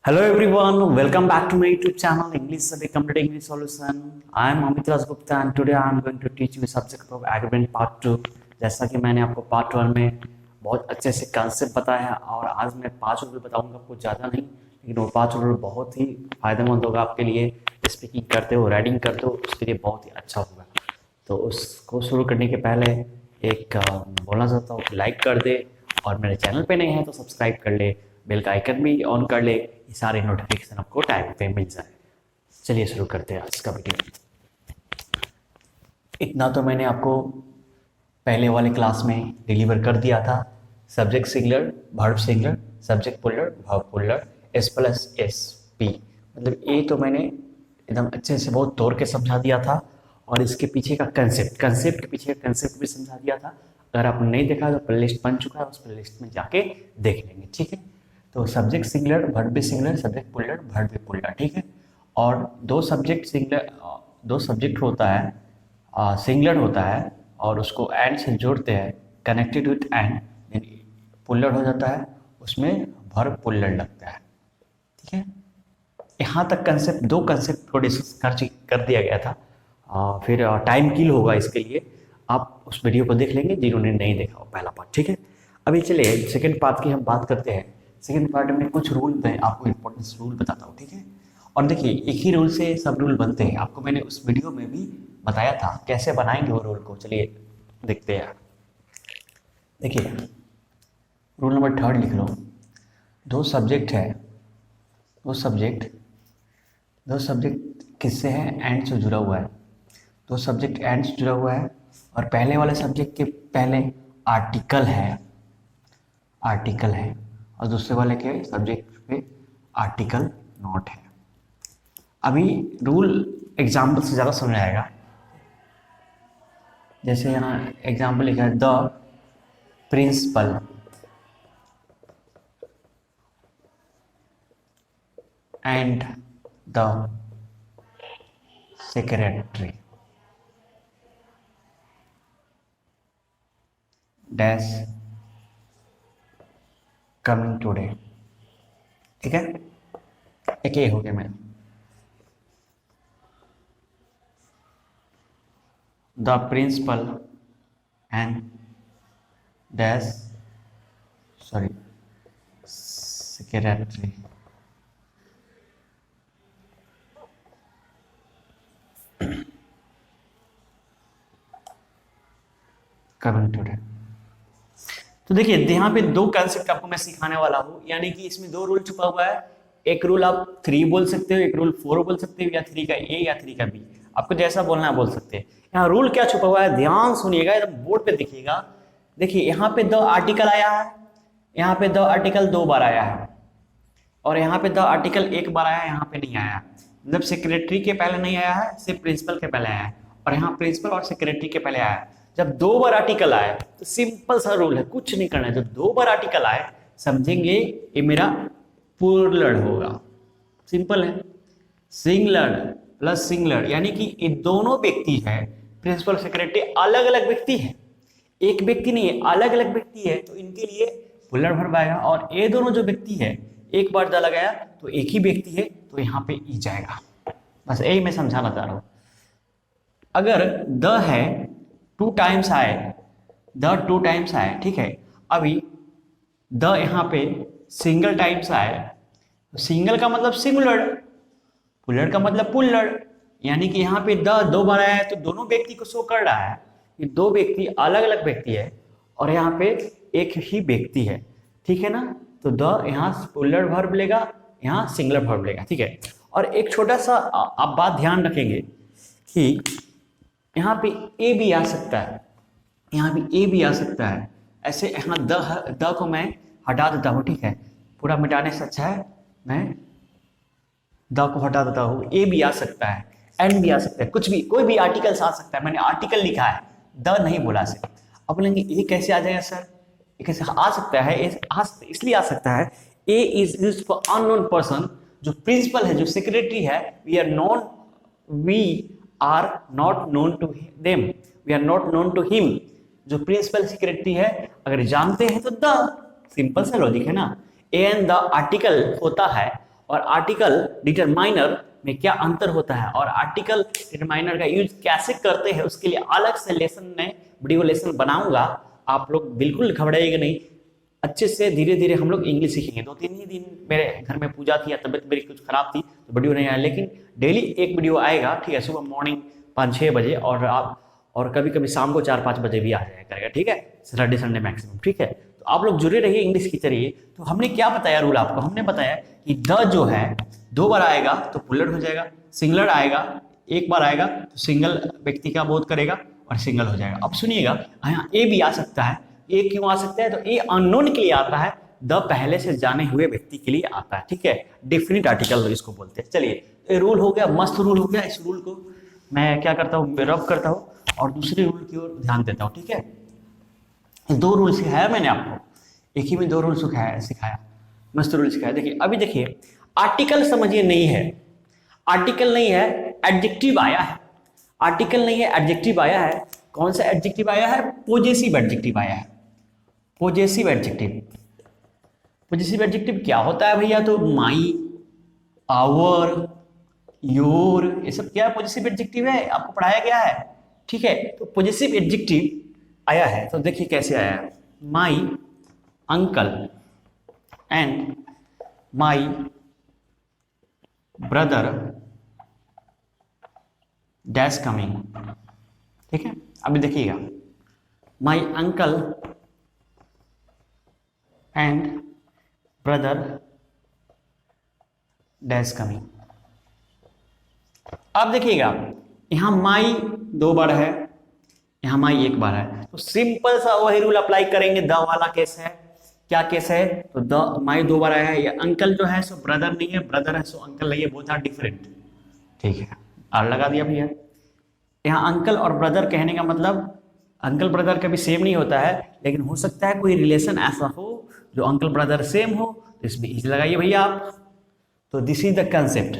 Hello everyone, welcome back to my YouTube channel English Survey Complete English Solution. I am Amit Raj Gupta and today I am going to teach you subject of agreement part 2. जैसा कि मैंने आपको part 1 में बहुत अच्छे से concept बताया और आज मैं 5 रूल बताऊंगा, आपको ज़्यादा नहीं लेकिन वो 5 रूल बहुत ही फायदेमंद होगा आपके लिए। स्पीकिंग करते हो, राइटिंग करते हो, उसके लिए बहुत ही अच्छा होगा। तो उसको शुरू करने के पहले एक बोलना चाहता हूँ, लाइक कर दे और मेरे चैनल पे नहीं है तो सब्सक्राइब कर ले, बेल का आइकन भी ऑन कर ले, ये सारे नोटिफिकेशन आपको टाइम पे मिल जाए। चलिए शुरू करते हैं आज का वीडियो। इतना तो मैंने आपको पहले वाले क्लास में डिलीवर कर दिया था। Subject singular, verb singular, subject puller, verb puller, S plus S P, मतलब ये तो मैंने एकदम अच्छे से बहुत तोड़ के समझा दिया था। और इसके पीछे का कंसेप्ट के पीछे का कंसेप्ट भी समझा दिया था। अगर आपने नहीं देखा तो प्लेलिस्ट बन चुका है, उस प्लेलिस्ट में जाके देख लेंगे, ठीक है। तो सब्जेक्ट सिंगुलर, वर्ब भी सिंगुलर, सब्जेक्ट पुलर, वर्ब भी पुलर, ठीक है। और दो सब्जेक्ट होता है, सिंगुलर होता है और उसको एंड से जोड़ते हैं, कनेक्टेड विथ एंड, पुलर हो जाता है, उसमें वर्ब पुलर लगता है, ठीक है। यहाँ तक दो कंसेप्ट को डिस्कस कर दिया गया था। फिर टाइम किल होगा, इसके लिए आप उस वीडियो को देख लेंगे जिन्होंने नहीं देखा हो पहला पार्ट, ठीक है। अभी चलिए सेकंड पार्ट की हम बात करते हैं। सेकंड पार्ट में कुछ रूल मैं आपको इंपॉर्टेंस रूल बताता हूँ, ठीक है। और देखिए एक ही रूल से सब रूल बनते हैं, आपको मैंने उस वीडियो में भी बताया था कैसे बनाएंगे वो रूल को। चलिए देखते हैं। देखिए रूल नंबर 3 लिख लो। दो सब्जेक्ट किससे है? एंड से जुड़ा हुआ है। दो सब्जेक्ट एंड से जुड़ा हुआ है और पहले वाले सब्जेक्ट के पहले आर्टिकल है और दूसरे वाले के सब्जेक्ट पे आर्टिकल नॉट है। अभी रूल एग्जाम्पल से ज़्यादा समझ आएगा। जैसे यहाँ एग्जाम्पल लिखा है, the principal and the secretary dash coming today, ठीक है। एक ये हो गया मेरा। The principal and dash secretary coming today. तो देखिए यहाँ पे दो कंसेप्ट आपको मैं सिखाने वाला हूँ, यानी कि इसमें दो रूल छुपा हुआ है। एक रूल आप 3 बोल सकते हो, एक रूल 4 बोल सकते हो, या 3 का ए या 3 का बी, आपको जैसा बोलना है बोल सकते हैं। यहाँ रूल क्या छुपा हुआ है ध्यान सुनिएगा, एकदम बोर्ड पे दिखिएगा। देखिए यहाँ पे द आर्टिकल आया है, यहाँ पे द आर्टिकल 2 बार आया है और यहाँ पे द आर्टिकल 1 बार आया है, यहाँ पे नहीं आया। मतलब सेक्रेटरी के पहले नहीं आया है, सिर्फ प्रिंसिपल के पहले आया है, और यहाँ प्रिंसिपल और सेक्रेटरी के पहले आया है। जब 2 बार आर्टिकल आए तो सिंपल सा रूल है, कुछ नहीं करना है। जब 2 बार आर्टिकल आए समझेंगे ये मेरा पुलर होगा, सिंपल है। सिंगुलर प्लस सिंगुलर, यानी कि ये दोनों व्यक्ति है, प्रिंसिपल सेक्रेटरी अलग अलग व्यक्ति है, एक व्यक्ति नहीं है, अलग अलग व्यक्ति है, तो इनके लिए पुलर वर्ब आएगा। और ये दोनों जो व्यक्ति है एक बार द लगाया तो एक ही व्यक्ति है, तो यहाँ पे ई जाएगा। बस यही मैं समझाना चाह रहा हूँ। अगर द है 2 टाइम्स आए, ठीक है। अभी द यहाँ पे सिंगल टाइम्स आए, सिंगल का मतलब सिंगुलर, पुलर का मतलब पुलर, यानी कि यहाँ पे द 2 बार आया है तो दोनों व्यक्ति को शो कर रहा है कि दो व्यक्ति अलग अलग व्यक्ति है और यहाँ पे एक ही व्यक्ति है, ठीक है ना। तो द यहाँ पुलर वर्ब लेगा, यहाँ सिंगुलर वर्ब लेगा, ठीक है। और एक छोटा सा आप बात ध्यान रखेंगे कि यहाँ पे ए भी आ सकता है, यहाँ भी ए भी आ सकता है। ऐसे यहाँ द को मैं हटा देता हूँ, ठीक है। पूरा मिटाने से अच्छा है मैं द को हटा देता हूँ। ए भी आ सकता है, एंड भी आ सकता है, कुछ भी, कोई भी आर्टिकल्स आ सकता है। मैंने आर्टिकल लिखा है, द नहीं बोला सिर्फ। अब बोलेंगे ये कैसे आ जाएगा सर? ये कैसे आ सकता है? इसलिए आ सकता है, a is used for unknown person. जो प्रिंसिपल है, जो सेक्रेटरी है, we are not known to them, we are not known to him. जो प्रिंसिपल सेक्रेटरी है अगर जानते हैं तो द, सिंपल सा लॉजिक है ना। ए एंड द आर्टिकल होता है और आर्टिकल डिटरमाइनर में क्या अंतर होता है और आर्टिकल डिटरमाइनर का यूज कैसे करते हैं उसके लिए अलग से लेसन में वीडियो लेसन बनाऊंगा। आप लोग बिल्कुल घबराइएगा नहीं, अच्छे से धीरे धीरे हम लोग इंग्लिश सीखेंगे। 2-3 ही दिन मेरे घर में पूजा थी या तबीयत मेरी कुछ खराब थी तो वीडियो नहीं आया, लेकिन डेली एक वीडियो आएगा, ठीक है, सुबह मॉर्निंग 5-6 बजे और कभी कभी शाम को 4-5 बजे भी आ जाया करेगा, ठीक है, सैटरडे संडे मैक्सिमम, ठीक है। तो आप लोग जुड़े रहिए इंग्लिश की तरह। तो हमने क्या बताया रूल आपको, हमने बताया कि द जो है 2 बार आएगा तो पुल्लर हो जाएगा, सिंगलर आएगा 1 बार आएगा तो सिंगल व्यक्ति का बोध करेगा और सिंगल हो जाएगा। अब सुनिएगा, यहाँ ए भी आ सकता है, ए क्यों आ सकता है, तो ए अननोन के लिए आता है, द पहले से जाने हुए व्यक्ति के लिए आता है, ठीक है, डेफिनेट आर्टिकल इसको बोलते हैं। चलिए, ये रूल हो गया, मस्त रूल हो गया। इस रूल को मैं क्या करता हूँ, रब करता हूँ और दूसरे रूल की ओर ध्यान देता हूँ, ठीक है। 2 रूल सिखाया मैंने आपको, एक ही में 2 रूल सिखाया, मस्त रूल सिखाया। देखिए अभी देखिए, आर्टिकल समझिए नहीं है, आर्टिकल नहीं है, एडजेक्टिव आया है, आर्टिकल नहीं है, एडजेक्टिव आया है। कौन सा एडजेक्टिव आया है, पॉजेसिव एडजेक्टिव आया है, पॉजेसिव एडजेक्टिव। पॉजेसिव एडजेक्टिव क्या होता है भैया, तो माई, आवर, योर, ये सब क्या पॉजेसिव एडजेक्टिव है, आपको पढ़ाया गया है, ठीक है। तो पॉजेसिव एडजेक्टिव आया है, तो देखिए कैसे आया है, my uncle and my brother dash coming, ठीक है। अभी देखिएगा, my uncle and brother dash coming. अब देखिएगा, यहां माई 2 बार है, यहां माई 1 बार है, तो सिंपल सा वही रूल अप्लाई करेंगे। द वाला केस है, क्या केस है, तो द माई 2 बार आया है, ये अंकल जो है सो ब्रदर नहीं है, ब्रदर है सो अंकल नहीं है, बोथ आर डिफरेंट, ठीक है, आर लगा दिया भैया। यहाँ अंकल और ब्रदर कहने का मतलब अंकल ब्रदर कभी सेम नहीं होता है, लेकिन हो सकता है कोई रिलेशन ऐसा हो जो अंकल ब्रदर सेम हो, तो इसमें इज लगाइए भैया आप। तो दिस इज द कंसेप्ट।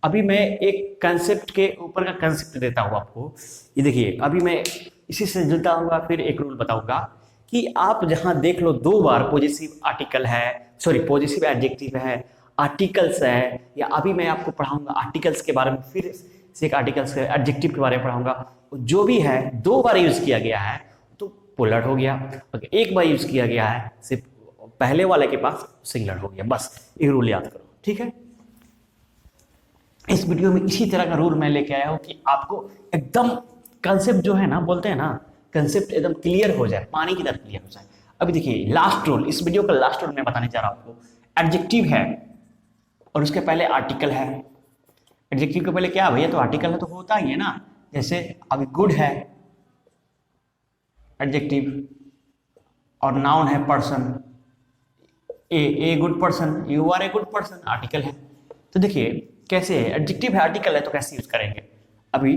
अभी मैं एक कंसेप्ट के ऊपर का कंसेप्ट देता हूँ आपको, ये देखिए, अभी मैं इसी से जुड़ता हुआ फिर एक रूल बताऊंगा कि आप जहां देख लो 2 बार पॉजिटिव आर्टिकल है, सॉरी पॉजिटिव एडजेक्टिव है, आर्टिकल्स है, या अभी मैं आपको पढ़ाऊंगा आर्टिकल्स के बारे में, फिर से एक आर्टिकल्स के एडजेक्टिव के बारे में पढ़ाऊंगा, जो भी है 2 बार यूज किया गया है तो पुलर हो गया, अगर 1 बार यूज किया गया है सिर्फ पहले वाले के पास सिंगलर हो गया। बस ये रूल याद करो, ठीक है। इस वीडियो में इसी तरह का रूल मैं लेके आया हूं कि आपको एकदम कंसेप्ट जो है ना, बोलते हैं ना, कंसेप्ट एकदम क्लियर हो जाए, पानी की तरह क्लियर हो जाए। अभी देखिए लास्ट रूल, इस वीडियो का लास्ट रूल मैं बताने जा रहा हूं आपको। एडजेक्टिव है और उसके पहले आर्टिकल है। एडजेक्टिव के पहले क्या है भैया, तो आर्टिकल है तो होता ही है ना, जैसे अभी गुड है एडजेक्टिव और नाउन है person, a good person, you are a good person, article है। तो देखिए कैसे है, एडजेक्टिव है आर्टिकल है तो कैसे यूज करेंगे। अभी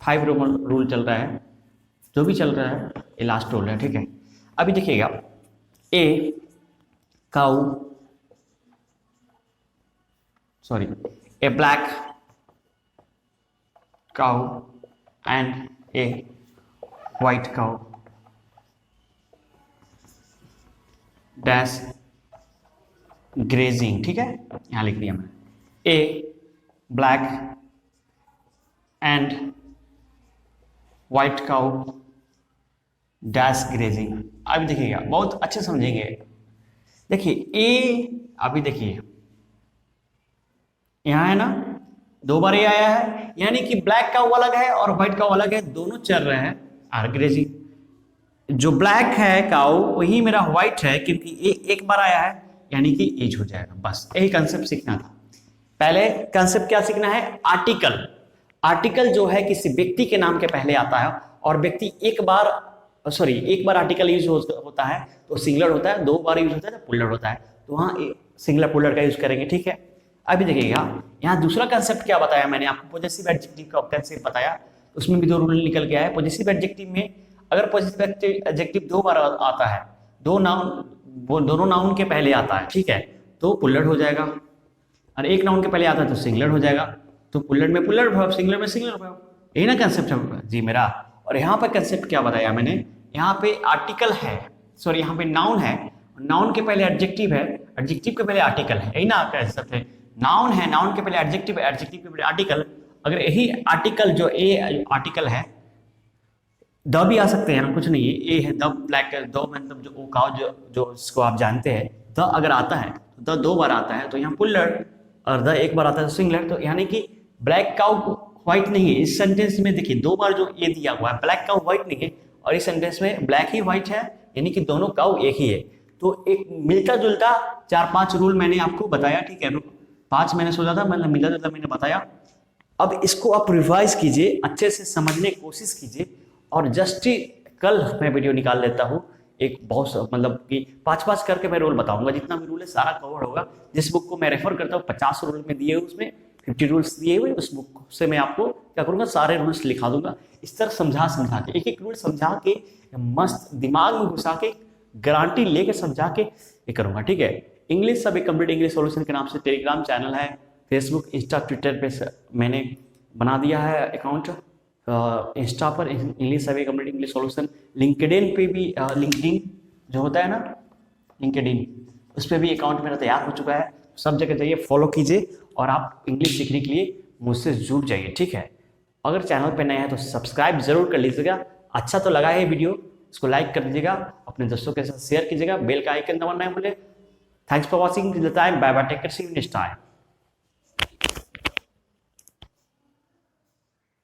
5 रूल चल रहा है, जो भी चल रहा है ये लास्ट रूल है, ठीक है। अभी देखिएगा, a cow, sorry a black cow and a white cow dash grazing, ठीक है, यहां लिख दिया मैंने, a black and white cow dash grazing. अभी देखिएगा, बहुत अच्छे समझेंगे। देखिए ए, अभी देखिए यहां है ना, 2 बार ए आया है, यानी कि ब्लैक काउ अलग है और व्हाइट काउ अलग है, दोनों चल रहे हैं आर ग्रेजिंग। जो ब्लैक है काउ वही मेरा व्हाइट है, क्योंकि ए 1 बार आया है यानी कि एज हो जाएगा। बस यही कंसेप्ट सीखना था। पहले कंसेप्ट क्या सीखना है, आर्टिकल। आर्टिकल जो है किसी व्यक्ति के नाम के पहले आता है और व्यक्ति एक बार आर्टिकल यूज होता है तो सिंगुलर होता है, 2 बार यूज होता है तो पुलर होता है, तो वहां सिंगुलर पुलर का यूज करेंगे, ठीक है। अभी देखिएगा, यहाँ दूसरा कंसेप्ट क्या बताया मैंने आपको, पॉजिटिव एडजेक्टिव का कंसेप्ट बताया, उसमें भी 2 रूल निकल के आया है। पॉजिटिव एडजेक्टिव में अगर पॉजिटिव एडजेक्टिव 2 बार आता है, दोनों नाउन के पहले आता है, ठीक है, तो पुलर हो जाएगा, और 1 नाउन के पहले आता है तो सिंगुलर हो जाएगा, तो पुलर में पुलर भाव, सिंगुलर में सिंगुलर भाव, यही ना कंसेप्ट है जी मेरा। और यहाँ पे कंसेप्ट क्या बताया मैंने, यहाँ पे आर्टिकल है, यहाँ पे नाउन है, नाउन के पहले एडजेक्टिव है, एडजेक्टिव के पहले आर्टिकल है, यही ना कंसेप्ट है। नाउन है, नाउन के पहले एडजेक्टिव है, एडजेक्टिव के पहले आर्टिकल। अगर यही आर्टिकल जो ए आर्टिकल है, द भी आ सकते हैं, कुछ नहीं है, ए है, द ब्लैक, दो मतलब जो ओ काउ जो इसको आप जानते हैं, द अगर आता है तो द 2 बार आता है तो यहाँ पुल्लर, और द 1 बार आता है तो सिंगलर। तो यानी कि ब्लैक काउ व्हाइट नहीं है। इस सेंटेंस में देखिए 2 बार जो ए दिया हुआ है, ब्लैक काउ व्हाइट नहीं है, और इस सेंटेंस में ब्लैक ही व्हाइट है, यानी कि दोनों काउ एक ही है। तो एक मिलता जुलता 4-5 रूल मैंने आपको बताया, ठीक है, 5 मैंने सोचा था, मतलब मिलता जुलता मैंने बताया। अब इसको आप रिवाइज कीजिए, अच्छे से समझने की कोशिश कीजिए, और जस्ट कल मैं वीडियो निकाल लेता हूँ एक बहुत मतलब कि 5-5 करके मैं रूल बताऊंगा, जितना भी रूल है सारा कवर होगा। जिस बुक को मैं रेफर करता हूँ 50 रूल में दिए हुए, उसमें 50 रूल्स दिए हुए, उस बुक से मैं आपको क्या करूँगा, सारे रूल्स लिखा दूंगा। इस तरह समझा के एक एक रूल समझा के मस्त दिमाग में घुसा के गारंटी लेके समझा के ये करूँगा, ठीक है। इंग्लिश सभी कंप्लीट इंग्लिश सॉल्यूशन के नाम से टेलीग्राम चैनल है, फेसबुक, इंस्टा, ट्विटर पे मैंने बना दिया है अकाउंट। इंस्टा पर इंग्लिश सभी कंप्लीट इंग्लिश सॉल्यूशन, लिंक्डइन पे भी लिंक्डइन जो होता है ना, लिंक्डइन, उस पर भी अकाउंट मेरा तैयार हो चुका है। सब जगह जाइए, फॉलो कीजिए, और आप इंग्लिश सीखने के लिए मुझसे जुड़ जाइए, ठीक है। अगर चैनल पे नए हैं तो सब्सक्राइब जरूर कर लीजिएगा। अच्छा तो लगा है वीडियो, इसको लाइक कर दीजिएगा, अपने दोस्तों के साथ शेयर कीजिएगा, बेल का आइकन दबाना है बोले। Thanks for watching till the time, bye bye, take care, see you next time.